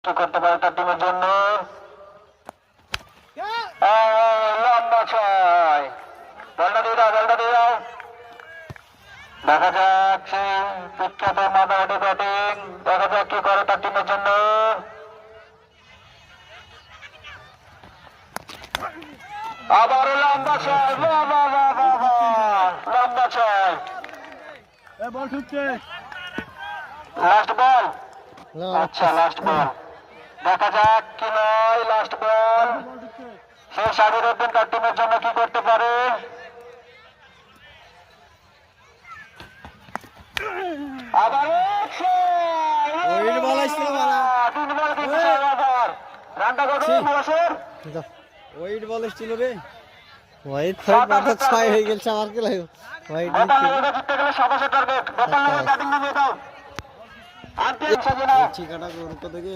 কি করতে পারে তার টিমের জন্য। লম্বা ছয়, বলটা দিয়ে দাও, বলটা দিয়ে দাও। দেখা যাচ্ছে বিখ্যাত মাদারহাটি ব্যাটিং, দেখা যাক কি করে তার টিমের জন্য। আবারও লম্বা ছয়, লম্বা ছয়, বল ঢুকছে। লাস্ট বল। আচ্ছা লাস্ট বল, দেখা যাক কি নয় লাস্ট বল। সে সাড়ে রাখবেন তার টিমের জন্য কি করতে পারে। আবার রানটা কত বছর ওয়াইড বল ছিল রে। হোয়াইট ছয় হয়ে গেছে আমার কি লাগে হোয়াইট জিততে গেলে 27 টার্গেট। ব্যাটিং নামিয়ে দাও। ঠিকাটা করতে থেকে